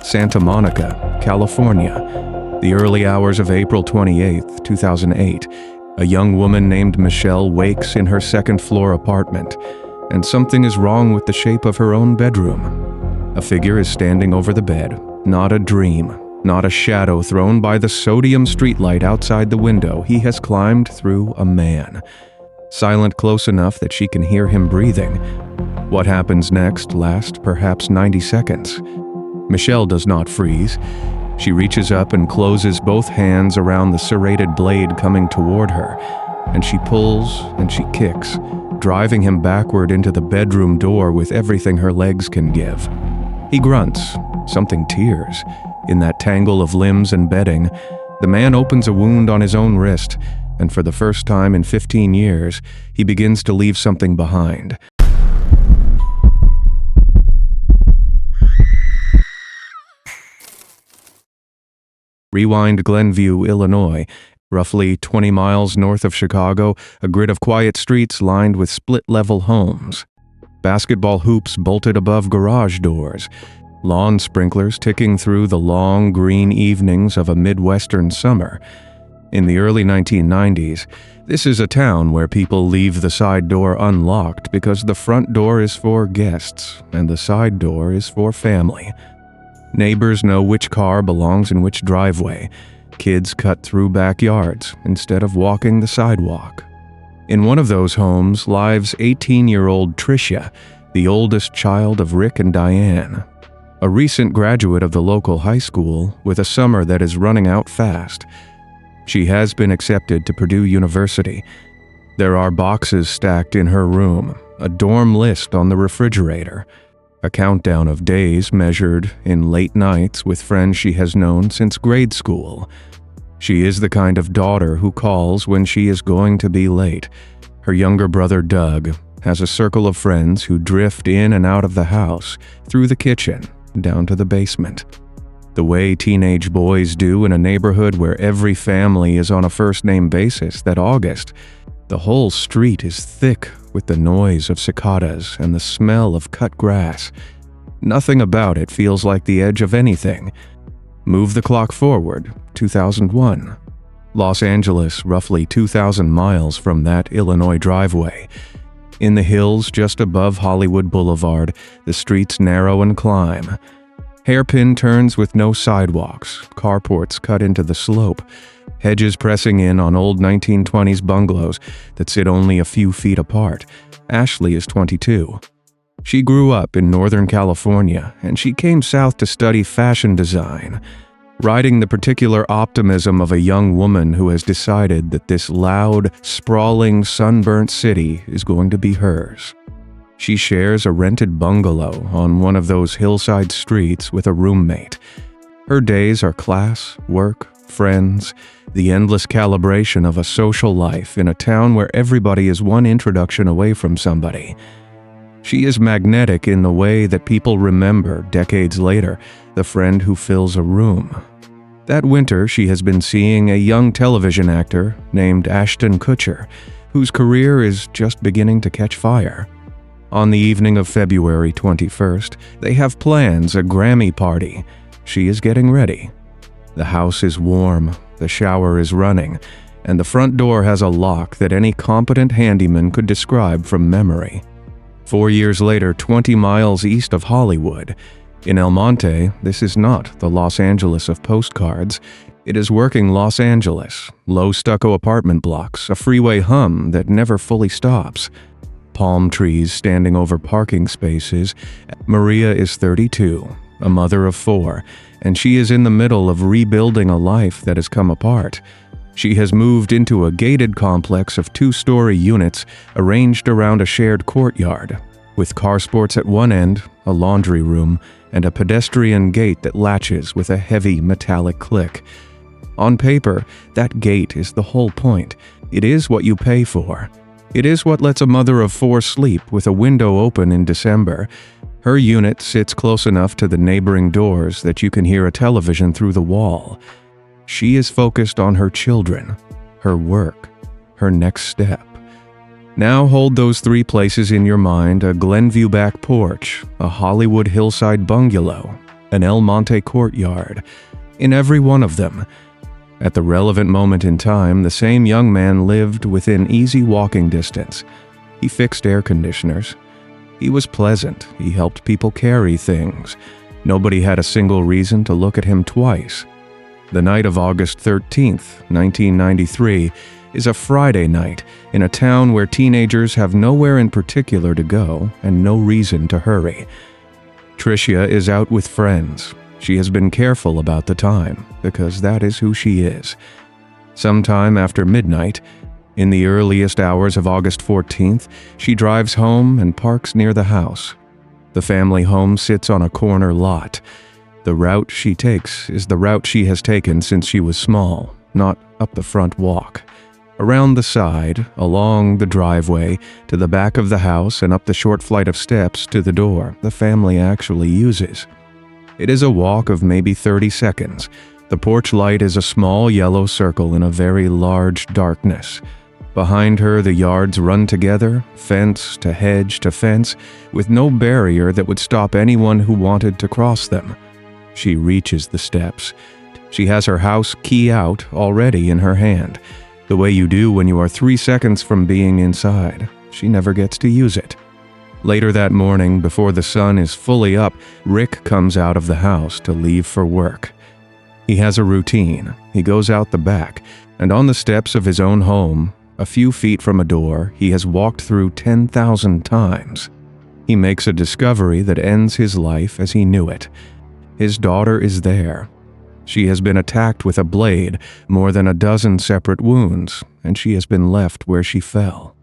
Santa Monica, California. The early hours of April 28, 2008, a young woman named Michelle wakes in her second-floor apartment, and something is wrong with the shape of her own bedroom. A figure is standing over the bed, not a dream, not a shadow thrown by the sodium streetlight outside the window. He has climbed through a man, silent close enough that she can hear him breathing. What happens next lasts perhaps 90 seconds. Michelle does not freeze. She reaches up and closes both hands around the serrated blade coming toward her, and she pulls and she kicks, driving him backward into the bedroom door with everything her legs can give. He grunts, something tears. In that tangle of limbs and bedding, the man opens a wound on his own wrist, and for the first time in 15 years, he begins to leave something behind. Rewind Glenview, Illinois, roughly 20 miles north of Chicago, a grid of quiet streets lined with split-level homes. Basketball hoops bolted above garage doors. Lawn sprinklers ticking through the long green evenings of a Midwestern summer. In the early 1990s, this is a town where people leave the side door unlocked because the front door is for guests and the side door is for family. Neighbors know which car belongs in which driveway. Kids cut through backyards instead of walking the sidewalk. In one of those homes lives 18-year-old Tricia, the oldest child of Rick and Diane. A recent graduate of the local high school with a summer that is running out fast. She has been accepted to Purdue University. There are boxes stacked in her room, a dorm list on the refrigerator, a countdown of days measured in late nights with friends she has known since grade school. She is the kind of daughter who calls when she is going to be late. Her younger brother, Doug, has a circle of friends who drift in and out of the house, through the kitchen, down to the basement. The way teenage boys do in a neighborhood where every family is on a first-name basis. That August, the whole street is thick with the noise of cicadas and the smell of cut grass. Nothing about it feels like the edge of anything. Move the clock forward, 2001. Los Angeles, roughly 2,000 miles from that Illinois driveway. In the hills just above Hollywood Boulevard, the streets narrow and climb. Hairpin turns with no sidewalks, carports cut into the slope, hedges pressing in on old 1920s bungalows that sit only a few feet apart. Ashley is 22. She grew up in Northern California, and she came south to study fashion design, riding the particular optimism of a young woman who has decided that this loud, sprawling, sunburnt city is going to be hers. She shares a rented bungalow on one of those hillside streets with a roommate. Her days are class, work, friends, the endless calibration of a social life in a town where everybody is one introduction away from somebody. She is magnetic in the way that people remember, decades later, the friend who fills a room. That winter, she has been seeing a young television actor named Ashton Kutcher, whose career is just beginning to catch fire. On the evening of February 21st, they have plans a Grammy party. She is getting ready. The house is warm, the shower is running, and the front door has a lock that any competent handyman could describe from memory. 4 years later, 20 miles east of Hollywood, in El Monte, this is not the Los Angeles of postcards. It is working Los Angeles, low stucco apartment blocks, a freeway hum that never fully stops. Palm trees standing over parking spaces. Maria is 32, a mother of 4, and she is in the middle of rebuilding a life that has come apart. She has moved into a gated complex of 2-story units arranged around a shared courtyard, with car sports at one end, a laundry room, and a pedestrian gate that latches with a heavy metallic click. On paper, that gate is the whole point. It is what you pay for. It is what lets a mother of 4 sleep with a window open in December. Her unit sits close enough to the neighboring doors that you can hear a television through the wall. She is focused on her children, her work, her next step. Now hold those 3 places in your mind: a Glenview back porch, a Hollywood hillside bungalow, an El Monte courtyard. In every one of them, at the relevant moment in time, the same young man lived within easy walking distance. He fixed air conditioners. He was pleasant. He helped people carry things. Nobody had a single reason to look at him twice. The night of August 13th, 1993, is a Friday night in a town where teenagers have nowhere in particular to go and no reason to hurry. Tricia is out with friends. She has been careful about the time, because that is who she is. Sometime after midnight, in the earliest hours of August 14th, she drives home and parks near the house. The family home sits on a corner lot. The route she takes is the route she has taken since she was small, not up the front walk. Around the side, along the driveway, to the back of the house and up the short flight of steps to the door the family actually uses. It is a walk of maybe 30 seconds. The porch light is a small yellow circle in a very large darkness. Behind her, the yards run together, fence to hedge to fence, with no barrier that would stop anyone who wanted to cross them. She reaches the steps. She has her house key out already in her hand, the way you do when you are 3 seconds from being inside. She never gets to use it. Later that morning, before the sun is fully up, Rick comes out of the house to leave for work. He has a routine. He goes out the back, and on the steps of his own home, a few feet from a door he has walked through 10,000 times. He makes a discovery that ends his life as he knew it. His daughter is there. She has been attacked with a blade, more than a dozen separate wounds, and she has been left where she fell.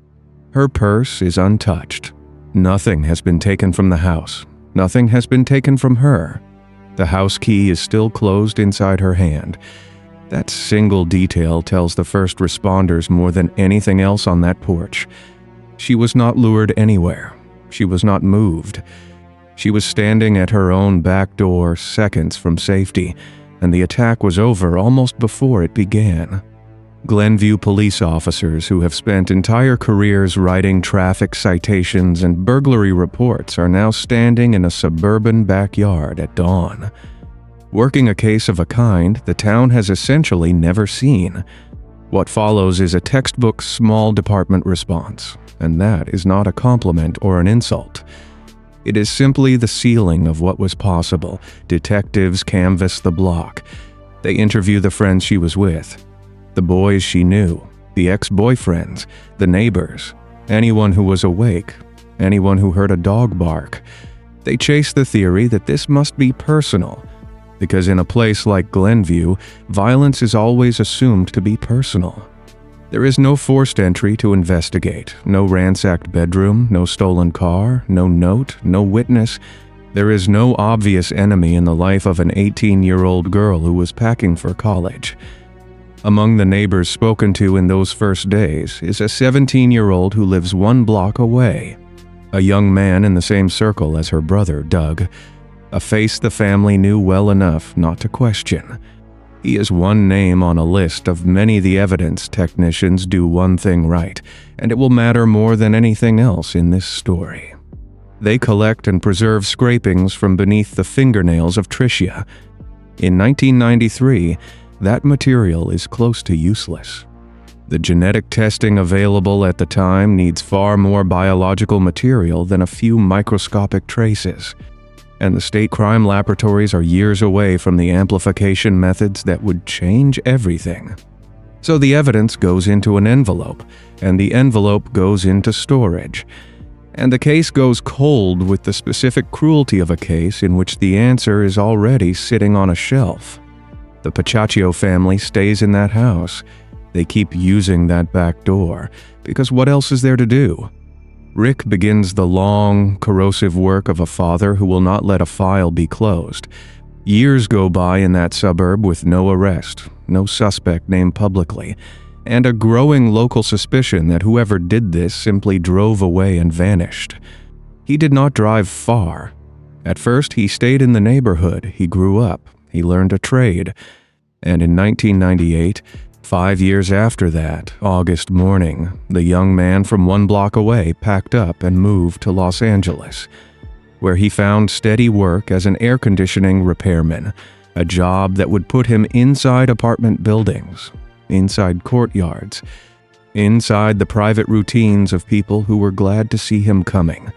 Her purse is untouched. Nothing has been taken from the house. Nothing has been taken from her. The house key is still closed inside her hand. That single detail tells the first responders more than anything else on that porch. She was not lured anywhere. She was not moved. She was standing at her own back door seconds from safety, and the attack was over almost before it began. Glenview police officers who have spent entire careers writing traffic citations and burglary reports are now standing in a suburban backyard at dawn. Working a case of a kind the town has essentially never seen. What follows is a textbook small department response, and that is not a compliment or an insult. It is simply the ceiling of what was possible. Detectives canvass the block. They interview the friends she was with, the boys she knew, the ex-boyfriends, the neighbors, anyone who was awake, anyone who heard a dog bark. They chase the theory that this must be personal, because in a place like Glenview, violence is always assumed to be personal. There is no forced entry to investigate, no ransacked bedroom, no stolen car, no note, no witness. There is no obvious enemy in the life of an 18-year-old girl who was packing for college. Among the neighbors spoken to in those first days is a 17-year-old who lives 1 block away, a young man in the same circle as her brother, Doug, a face the family knew well enough not to question. He is one name on a list of many the evidence technicians do one thing right, and it will matter more than anything else in this story. They collect and preserve scrapings from beneath the fingernails of Tricia. In 1993, that material is close to useless. The genetic testing available at the time needs far more biological material than a few microscopic traces. And the state crime laboratories are years away from the amplification methods that would change everything. So the evidence goes into an envelope, and the envelope goes into storage. And the case goes cold with the specific cruelty of a case in which the answer is already sitting on a shelf. The Pacaccio family stays in that house. They keep using that back door, because what else is there to do? Rick begins the long, corrosive work of a father who will not let a file be closed. Years go by in that suburb with no arrest, no suspect named publicly, and a growing local suspicion that whoever did this simply drove away and vanished. He did not drive far. At first, he stayed in the neighborhood. He grew up. He learned a trade. And in 1998, 5 years after that, August morning, the young man from 1 block away packed up and moved to Los Angeles. where he found steady work as an air conditioning repairman, a job that would put him inside apartment buildings, inside courtyards, inside the private routines of people who were glad to see him coming.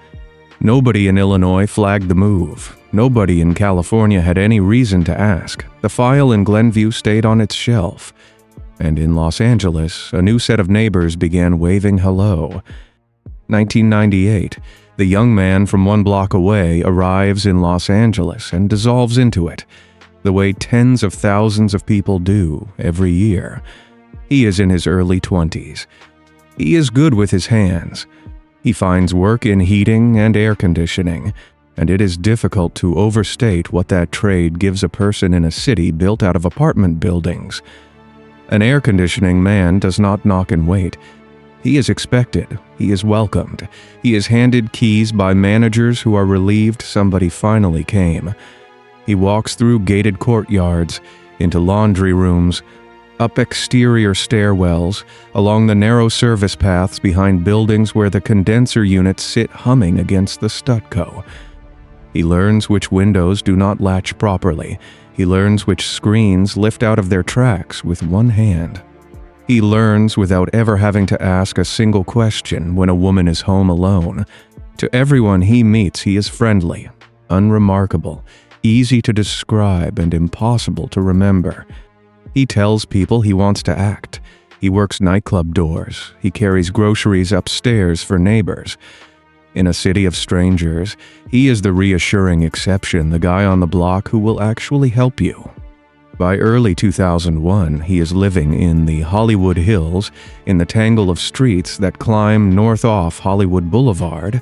Nobody in Illinois flagged the move. Nobody in California had any reason to ask. The file in Glenview stayed on its shelf. And in Los Angeles, a new set of neighbors began waving hello. 1998, the young man from one block away arrives in Los Angeles and dissolves into it, the way tens of thousands of people do every year. He is in his early 20s. He is good with his hands. He finds work in heating and air conditioning, and it is difficult to overstate what that trade gives a person in a city built out of apartment buildings. An air conditioning man does not knock and wait. He is expected. He is welcomed. He is handed keys by managers who are relieved somebody finally came. He walks through gated courtyards, into laundry rooms, up exterior stairwells, along the narrow service paths behind buildings where the condenser units sit humming against the stucco. He learns which windows do not latch properly. He learns which screens lift out of their tracks with one hand. He learns without ever having to ask a single question when a woman is home alone. To everyone he meets, he is friendly, unremarkable, easy to describe, and impossible to remember. He tells people he wants to act. He works nightclub doors. He carries groceries upstairs for neighbors. In a city of strangers, he is the reassuring exception, the guy on the block who will actually help you. By early 2001, he is living in the Hollywood Hills, in the tangle of streets that climb north off Hollywood Boulevard.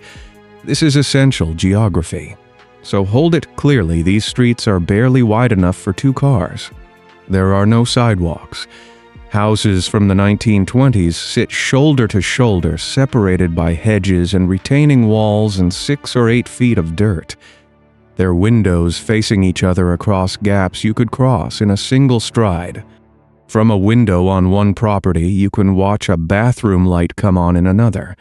This is essential geography. So hold it clearly, these streets are barely wide enough for two cars. There are no sidewalks. Houses from the 1920s sit shoulder to shoulder, separated by hedges and retaining walls and 6 or 8 feet of dirt. Their windows facing each other across gaps you could cross in a single stride. From a window on one property, you can watch a bathroom light come on in another.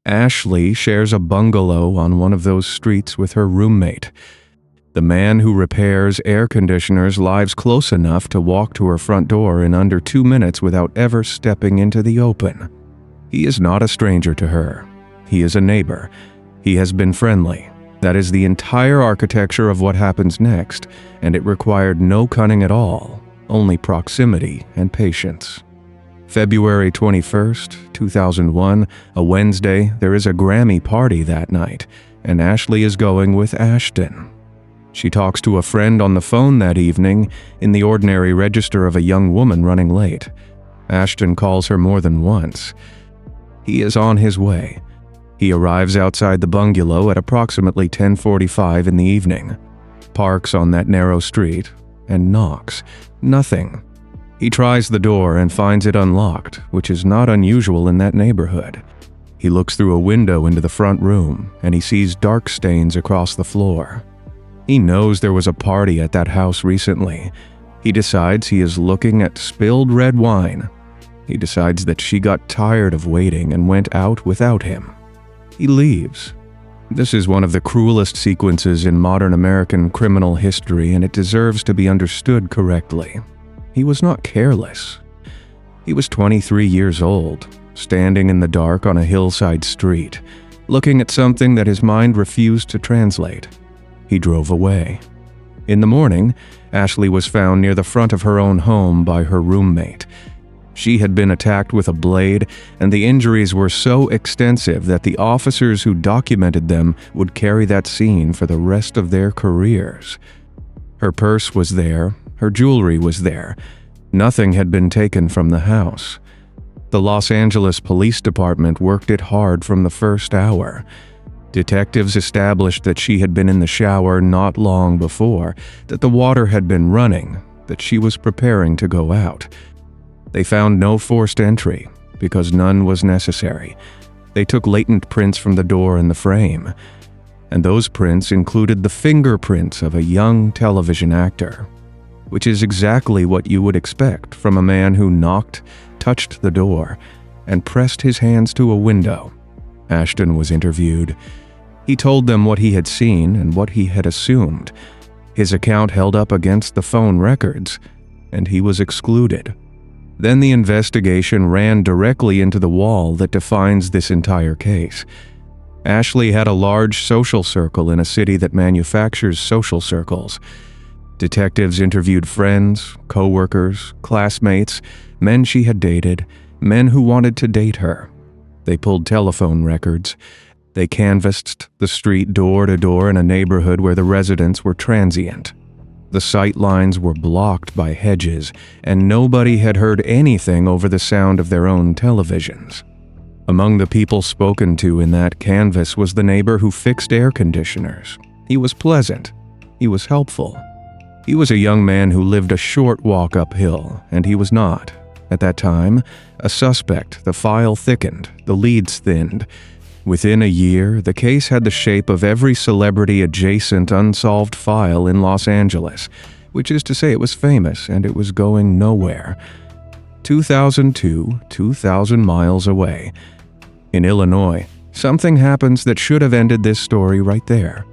Ashley shares a bungalow on one of those streets with her roommate. The man who repairs air conditioners lives close enough to walk to her front door in under 2 minutes without ever stepping into the open. He is not a stranger to her. He is a neighbor. He has been friendly. That is the entire architecture of what happens next, and it required no cunning at all, only proximity and patience. February 21st, 2001, a Wednesday, there is a Grammy party that night, and Ashley is going with Ashton. She talks to a friend on the phone that evening in the ordinary register of a young woman running late. Ashton calls her more than once. He is on his way. He arrives outside the bungalow at approximately 10:45 in the evening, parks on that narrow street, and knocks. Nothing. He tries the door and finds it unlocked, which is not unusual in that neighborhood. He looks through a window into the front room, and he sees dark stains across the floor. He knows there was a party at that house recently. He decides he is looking at spilled red wine. He decides that she got tired of waiting and went out without him. He leaves. This is one of the cruelest sequences in modern American criminal history, and it deserves to be understood correctly. He was not careless. He was 23 years old, standing in the dark on a hillside street, looking at something that his mind refused to translate. He drove away. In the morning, Ashley was found near the front of her own home by her roommate. She had been attacked with a blade, and the injuries were so extensive that the officers who documented them would carry that scene for the rest of their careers. Her purse was there, her jewelry was there. Nothing had been taken from the house. The Los Angeles Police Department worked it hard from the first hour. Detectives established that she had been in the shower not long before, that the water had been running, that she was preparing to go out. They found no forced entry, because none was necessary. They took latent prints from the door and the frame, and those prints included the fingerprints of a young television actor, which is exactly what you would expect from a man who knocked, touched the door, and pressed his hands to a window. Ashton was interviewed. He told them what he had seen and what he had assumed. His account held up against the phone records, and he was excluded. Then the investigation ran directly into the wall that defines this entire case. Ashley had a large social circle in a city that manufactures social circles. Detectives interviewed friends, co-workers, classmates, men she had dated, men who wanted to date her. They pulled telephone records. They canvassed the street door to door in a neighborhood where the residents were transient. The sight lines were blocked by hedges, and nobody had heard anything over the sound of their own televisions. Among the people spoken to in that canvass was the neighbor who fixed air conditioners. He was pleasant. He was helpful. He was a young man who lived a short walk uphill, and he was not, at that time, a suspect. The file thickened, the leads thinned. Within a year, the case had the shape of every celebrity-adjacent unsolved file in Los Angeles, which is to say it was famous and it was going nowhere. 2002, 2,000 miles away. In Illinois, something happens that should have ended this story right there.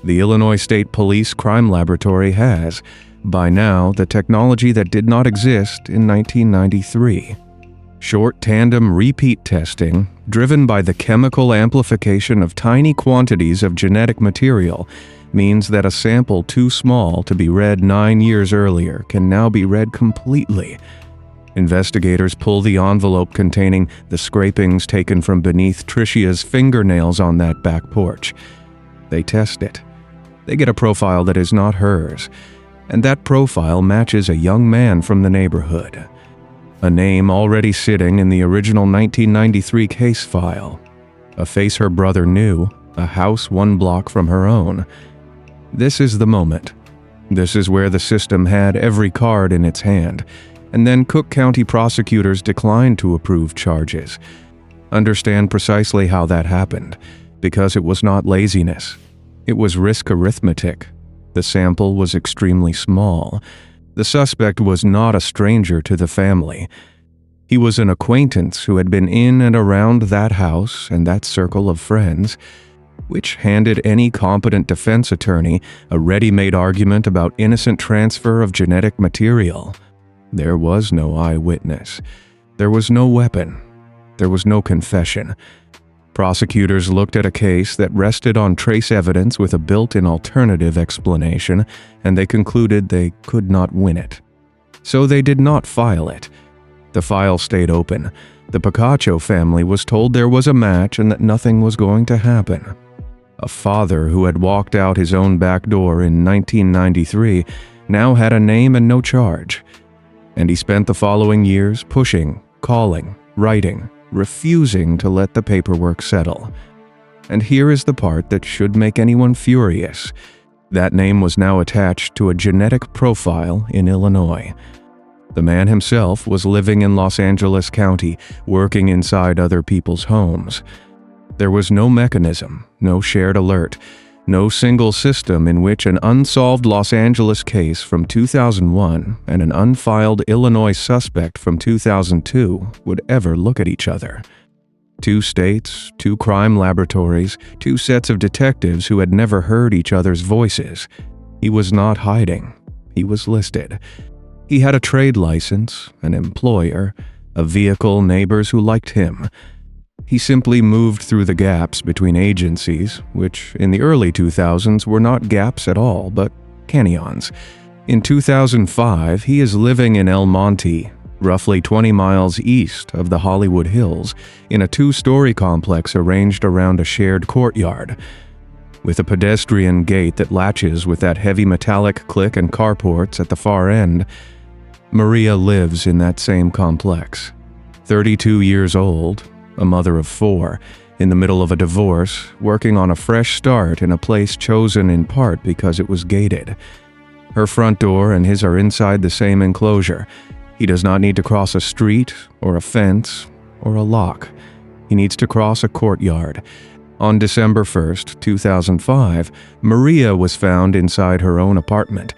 The Illinois State Police Crime Laboratory has, by now, the technology that did not exist in 1993. Short tandem repeat testing, driven by the chemical amplification of tiny quantities of genetic material, means that a sample too small to be read 9 years earlier can now be read completely. Investigators pull the envelope containing the scrapings taken from beneath Tricia's fingernails on that back porch. They test it. They get a profile that is not hers, and that profile matches a young man from the neighborhood. A name already sitting in the original 1993 case file. A face her brother knew, a house 1 block from her own. This is the moment. This is where the system had every card in its hand, and then Cook County prosecutors declined to approve charges. Understand precisely how that happened, because it was not laziness. It was risk arithmetic. The sample was extremely small. The suspect was not a stranger to the family. He was an acquaintance who had been in and around that house and that circle of friends, which handed any competent defense attorney a ready-made argument about innocent transfer of genetic material. There was no eyewitness. There was no weapon. There was no confession. Prosecutors looked at a case that rested on trace evidence with a built-in alternative explanation, and they concluded they could not win it. So they did not file it. The file stayed open. The Picacho family was told there was a match and that nothing was going to happen. A father who had walked out his own back door in 1993 now had a name and no charge. And he spent the following years pushing, calling, writing, refusing to let the paperwork settle. And here is the part that should make anyone furious. That name was now attached to a genetic profile in Illinois. The man himself was living in Los Angeles County, working inside other people's homes. There was no mechanism, no shared alert, no single system in which an unsolved Los Angeles case from 2001 and an unfiled Illinois suspect from 2002 would ever look at each other. 2 states, 2 crime laboratories, 2 sets of detectives who had never heard each other's voices. He was not hiding. He was listed. He had a trade license, an employer, a vehicle, neighbors who liked him. He simply moved through the gaps between agencies, which in the early 2000s were not gaps at all, but canyons. In 2005, he is living in El Monte, roughly 20 miles east of the Hollywood Hills, in a 2-story complex arranged around a shared courtyard. With a pedestrian gate that latches with that heavy metallic click and carports at the far end, Maria lives in that same complex. 32 years old, a mother of 4, in the middle of a divorce, working on a fresh start in a place chosen in part because it was gated. Her front door and his are inside the same enclosure. He does not need to cross a street or a fence or a lock. He needs to cross a courtyard. On December 1st, 2005, Maria was found inside her own apartment.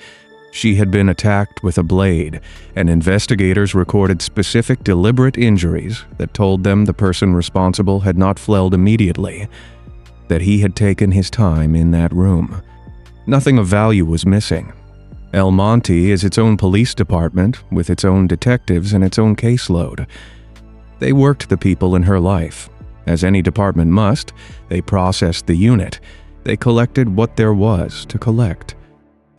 She had been attacked with a blade, and investigators recorded specific deliberate injuries that told them the person responsible had not fled immediately. that he had taken his time in that room. Nothing of value was missing. El Monte is its own police department, with its own detectives and its own caseload. They worked the people in her life. As any department must, they processed the unit. They collected what there was to collect.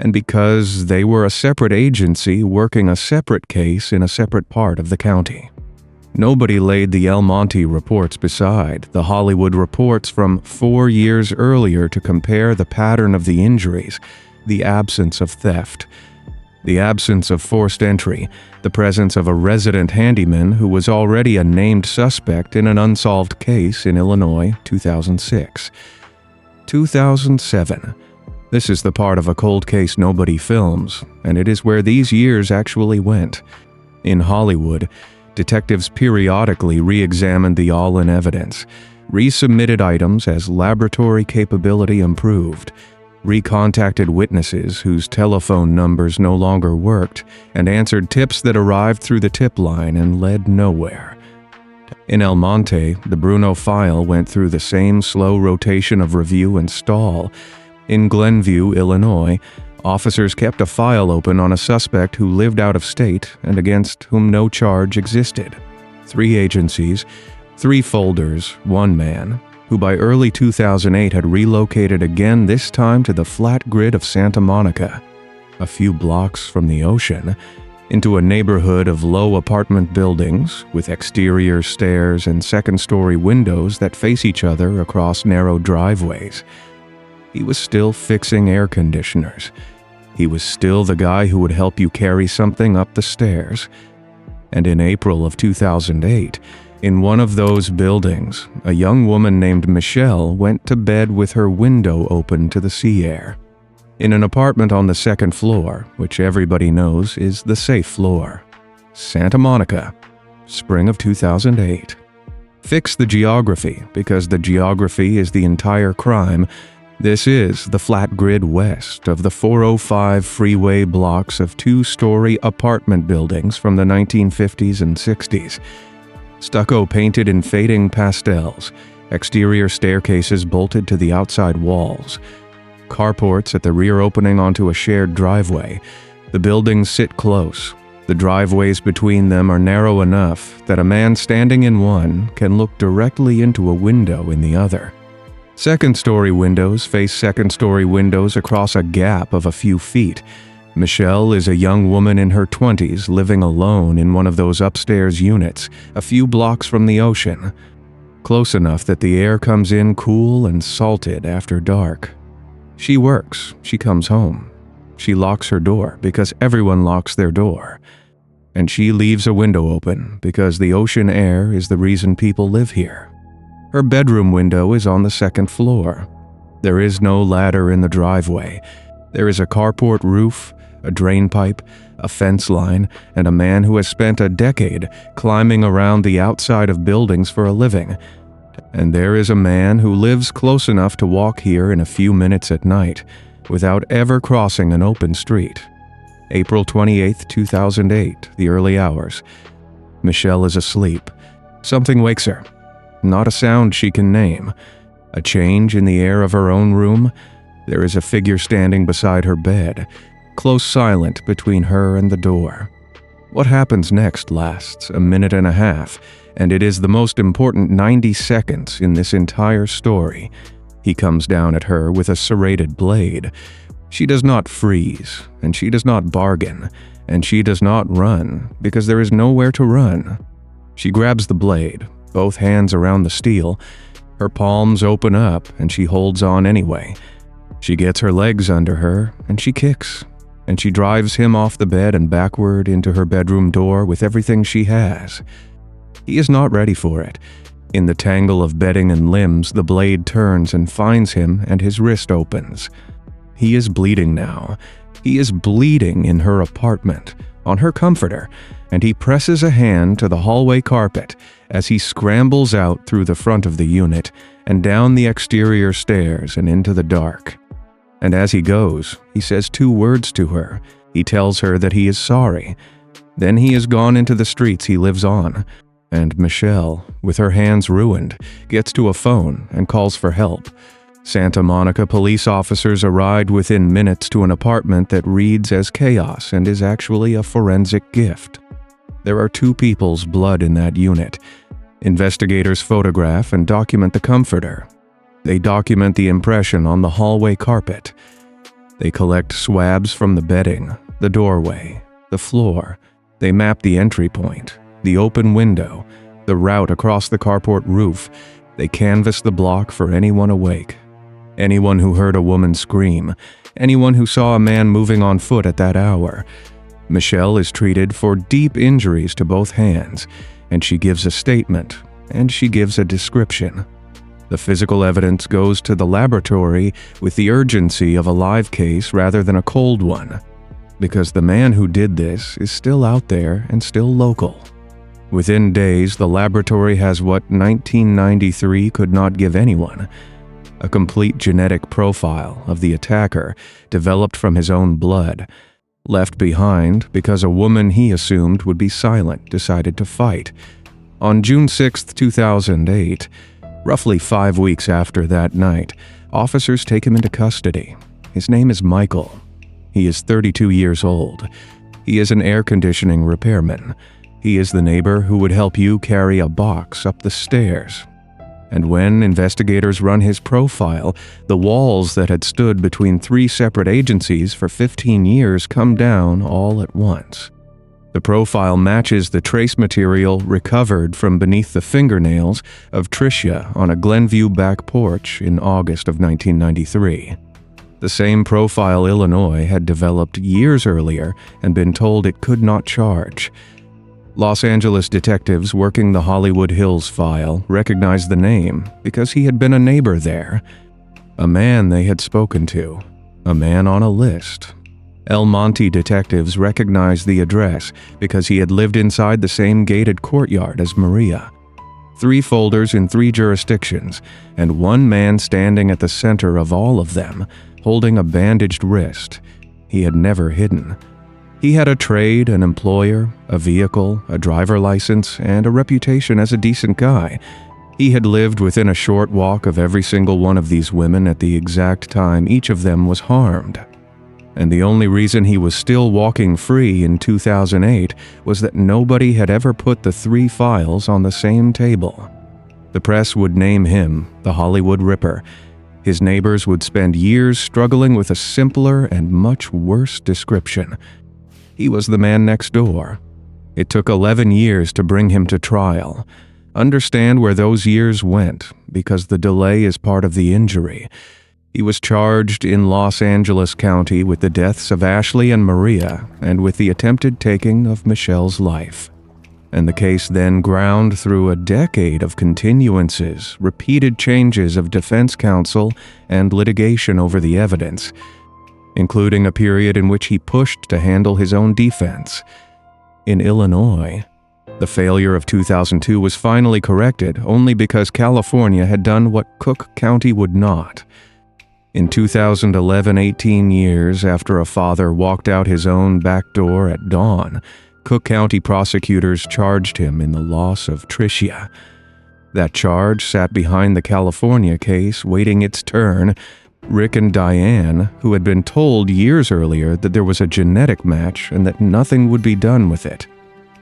And because they were a separate agency working a separate case in a separate part of the county, nobody laid the El Monte reports beside the Hollywood reports from 4 years earlier to compare the pattern of the injuries, the absence of theft, the absence of forced entry, the presence of a resident handyman who was already a named suspect in an unsolved case in Illinois, 2006. 2007. This is the part of a cold case nobody films, and it is where these years actually went. In Hollywood, detectives periodically re-examined the all-in evidence, resubmitted items as laboratory capability improved, recontacted witnesses whose telephone numbers no longer worked, and answered tips that arrived through the tip line and led nowhere. In El Monte, the Bruno file went through the same slow rotation of review and stall. In Glenview, Illinois, officers kept a file open on a suspect who lived out of state and against whom no charge existed. 3 agencies, 3 folders, 1 man, who by early 2008 had relocated again, this time to the flat grid of Santa Monica, a few blocks from the ocean, into a neighborhood of low apartment buildings with exterior stairs and second-story windows that face each other across narrow driveways. He was still fixing air conditioners. He was still the guy who would help you carry something up the stairs. And in April of 2008, in one of those buildings, a young woman named Michelle went to bed with her window open to the sea air. In an apartment on the 2nd floor, which everybody knows is the safe floor. Santa Monica, spring of 2008. Fix the geography, because the geography is the entire crime. This is the flat grid west of the 405 freeway blocks of 2-story apartment buildings from the 1950s and 60s. Stucco painted in fading pastels, exterior staircases bolted to the outside walls, carports at the rear opening onto a shared driveway. The buildings sit close. The driveways between them are narrow enough that a man standing in one can look directly into a window in the other. Second-story windows face second-story windows across a gap of a few feet. Michelle is a young woman in her 20s living alone in one of those upstairs units, a few blocks from the ocean, close enough that the air comes in cool and salted after dark. She works, she comes home. She locks her door because everyone locks their door. And she leaves a window open because the ocean air is the reason people live here. Her bedroom window is on the 2nd floor. There is no ladder in the driveway. There is a carport roof, a drain pipe, a fence line, and a man who has spent a decade climbing around the outside of buildings for a living. And there is a man who lives close enough to walk here in a few minutes at night, without ever crossing an open street. April 28, 2008, the early hours. Michelle is asleep. Something wakes her. Not a sound she can name. A change in the air of her own room. There is a figure standing beside her bed, close silent between her and the door. What happens next lasts a minute and a half, and it is the most important 90 seconds in this entire story. He comes down at her with a serrated blade. She does not freeze, and she does not bargain, and she does not run, because there is nowhere to run. She grabs the blade, both hands around the steel. Her palms open up, and she holds on anyway. She gets her legs under her, and she kicks, and she drives him off the bed and backward into her bedroom door with everything she has. He is not ready for it. In the tangle of bedding and limbs, the blade turns and finds him, and his wrist opens. He is bleeding now. He is bleeding in her apartment, on her comforter, and he presses a hand to the hallway carpet as he scrambles out through the front of the unit and down the exterior stairs and into the dark. And as he goes, he says 2 words to her. He tells her that he is sorry. Then he is gone into the streets he lives on, And Michelle, with her hands ruined, gets to a phone and calls for help. Santa Monica police officers arrived within minutes to an apartment that reads as chaos and is actually a forensic gift. There are 2 people's blood in that unit. Investigators photograph and document the comforter. They document the impression on the hallway carpet. They collect swabs from the bedding, the doorway, the floor. They map the entry point, the open window, the route across the carport roof. They canvass the block for anyone awake. Anyone who heard a woman scream. Anyone who saw a man moving on foot at that hour. Michelle is treated for deep injuries to both hands, and she gives a statement, and she gives a description. The physical evidence goes to the laboratory with the urgency of a live case rather than a cold one, because the man who did this is still out there and still local. Within days, the laboratory has what 1993 could not give anyone: a complete genetic profile of the attacker developed from his own blood, left behind because a woman he assumed would be silent decided to fight. On June 6, 2008, roughly 5 weeks after that night, officers take him into custody. His name is Michael. He is 32 years old. He is an air conditioning repairman. He is the neighbor who would help you carry a box up the stairs. And when investigators run his profile, the walls that had stood between 3 separate agencies for 15 years come down all at once. The profile matches the trace material recovered from beneath the fingernails of Tricia on a Glenview back porch in August of 1993. The same profile Illinois had developed years earlier and been told it could not charge. Los Angeles detectives working the Hollywood Hills file recognized the name because he had been a neighbor there, a man they had spoken to, a man on a list. El Monte detectives recognized the address because he had lived inside the same gated courtyard as Maria. 3 folders in 3 jurisdictions, and one man standing at the center of all of them, holding a bandaged wrist. He had never hidden. He had a trade, an employer, a vehicle, a driver license, and a reputation as a decent guy. He had lived within a short walk of every single one of these women at the exact time each of them was harmed. And the only reason he was still walking free in 2008 was that nobody had ever put the 3 files on the same table. The press would name him the Hollywood Ripper. His neighbors would spend years struggling with a simpler and much worse description. He was the man next door. It took 11 years to bring him to trial. Understand where those years went, because the delay is part of the injury. He was charged in Los Angeles County with the deaths of Ashley and Maria and with the attempted taking of Michelle's life. And the case then ground through a decade of continuances, repeated changes of defense counsel, and litigation over the evidence, including a period in which he pushed to handle his own defense. In Illinois, the failure of 2002 was finally corrected only because California had done what Cook County would not. In 2011, 18 years after a father walked out his own back door at dawn, Cook County prosecutors charged him in the loss of Tricia. That charge sat behind the California case waiting its turn. Rick and Diane, who had been told years earlier that there was a genetic match and that nothing would be done with it,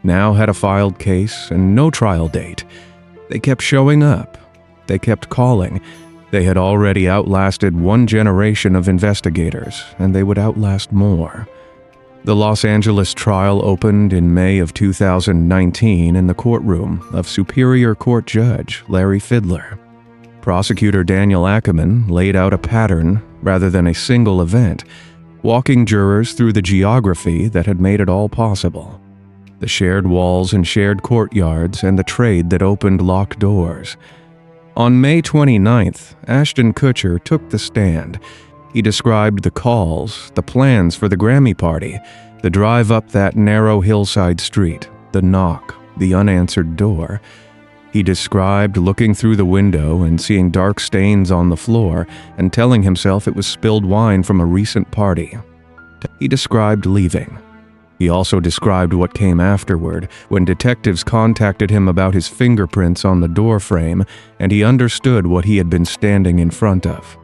now had a filed case and no trial date. They kept showing up. They kept calling. They had already outlasted one generation of investigators, and they would outlast more. The Los Angeles trial opened in May of 2019 in the courtroom of Superior Court Judge Larry Fidler. Prosecutor Daniel Ackerman laid out a pattern rather than a single event, walking jurors through the geography that had made it all possible. The shared walls and shared courtyards and the trade that opened locked doors. On May 29th, Ashton Kutcher took the stand. He described the calls, the plans for the Grammy party, the drive up that narrow hillside street, the knock, the unanswered door. He described looking through the window and seeing dark stains on the floor and telling himself it was spilled wine from a recent party. He described leaving. He also described what came afterward, when detectives contacted him about his fingerprints on the doorframe, and he understood what he had been standing in front of.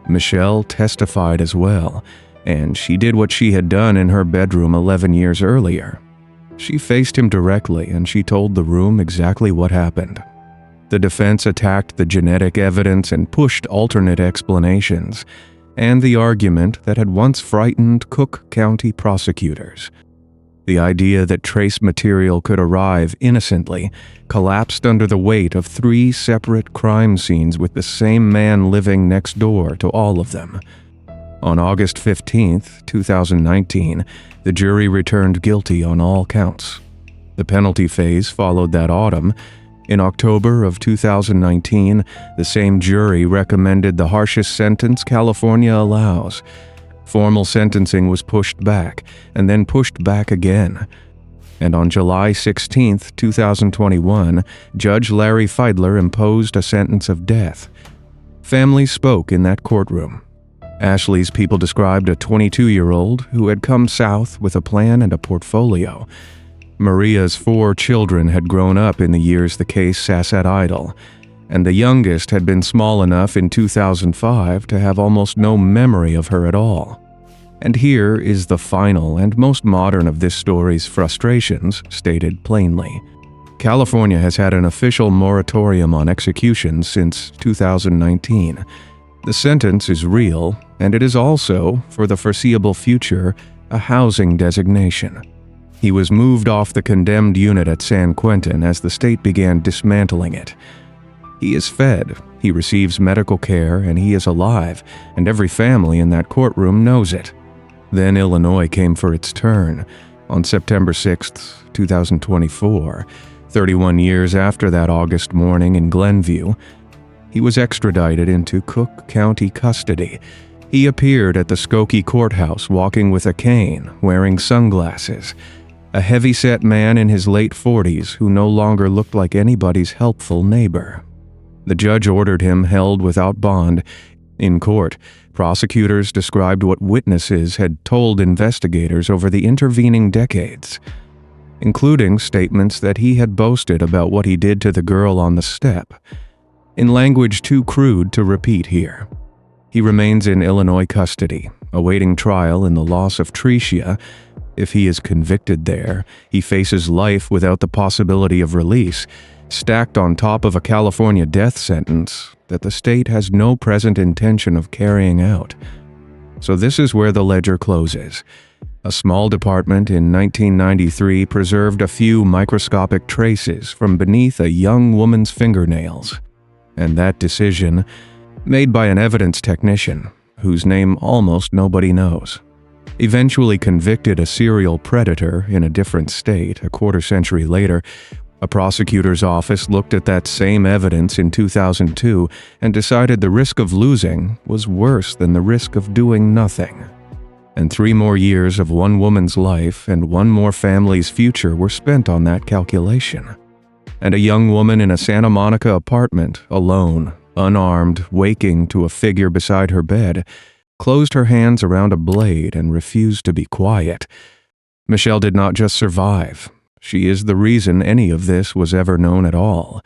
Michelle testified as well, and she did what she had done in her bedroom 11 years earlier. She faced him directly, and she told the room exactly what happened. The defense attacked the genetic evidence and pushed alternate explanations, and the argument that had once frightened Cook County prosecutors. The idea that trace material could arrive innocently collapsed under the weight of 3 separate crime scenes with the same man living next door to all of them. On August 15, 2019, the jury returned guilty on all counts. The penalty phase followed that autumn. In October of 2019, the same jury recommended the harshest sentence California allows. Formal sentencing was pushed back, and then pushed back again. And on July 16, 2021, Judge Larry Feidler imposed a sentence of death. Families spoke in that courtroom. Ashley's people described a 22-year-old who had come south with a plan and a portfolio. Maria's 4 children had grown up in the years the case sat idle, and the youngest had been small enough in 2005 to have almost no memory of her at all. And here is the final and most modern of this story's frustrations, stated plainly. California has had an official moratorium on executions since 2019. The sentence is real, and it is also, for the foreseeable future, a housing designation. He was moved off the condemned unit at San Quentin as the state began dismantling it. He is fed, he receives medical care, and he is alive, and every family in that courtroom knows it. Then Illinois came for its turn. On September 6, 2024, 31 years after that August morning in Glenview, he was extradited into Cook County custody. He appeared at the Skokie courthouse walking with a cane, wearing sunglasses. A heavy-set man in his late 40s who no longer looked like anybody's helpful neighbor. The judge ordered him held without bond. In court, prosecutors described what witnesses had told investigators over the intervening decades, including statements that he had boasted about what he did to the girl on the step, in language too crude to repeat here. He remains in Illinois custody, awaiting trial in the loss of Tricia. If he is convicted there, he faces life without the possibility of release, stacked on top of a California death sentence that the state has no present intention of carrying out. So this is where the ledger closes. A small department in 1993 preserved a few microscopic traces from beneath a young woman's fingernails. And that decision, made by an evidence technician, whose name almost nobody knows, eventually convicted a serial predator in a different state a quarter-century later. A prosecutor's office looked at that same evidence in 2002 and decided the risk of losing was worse than the risk of doing nothing. And 3 more years of one woman's life and 1 more family's future were spent on that calculation. And a young woman in a Santa Monica apartment, alone, unarmed, waking to a figure beside her bed, closed her hands around a blade and refused to be quiet. Michelle did not just survive. She is the reason any of this was ever known at all.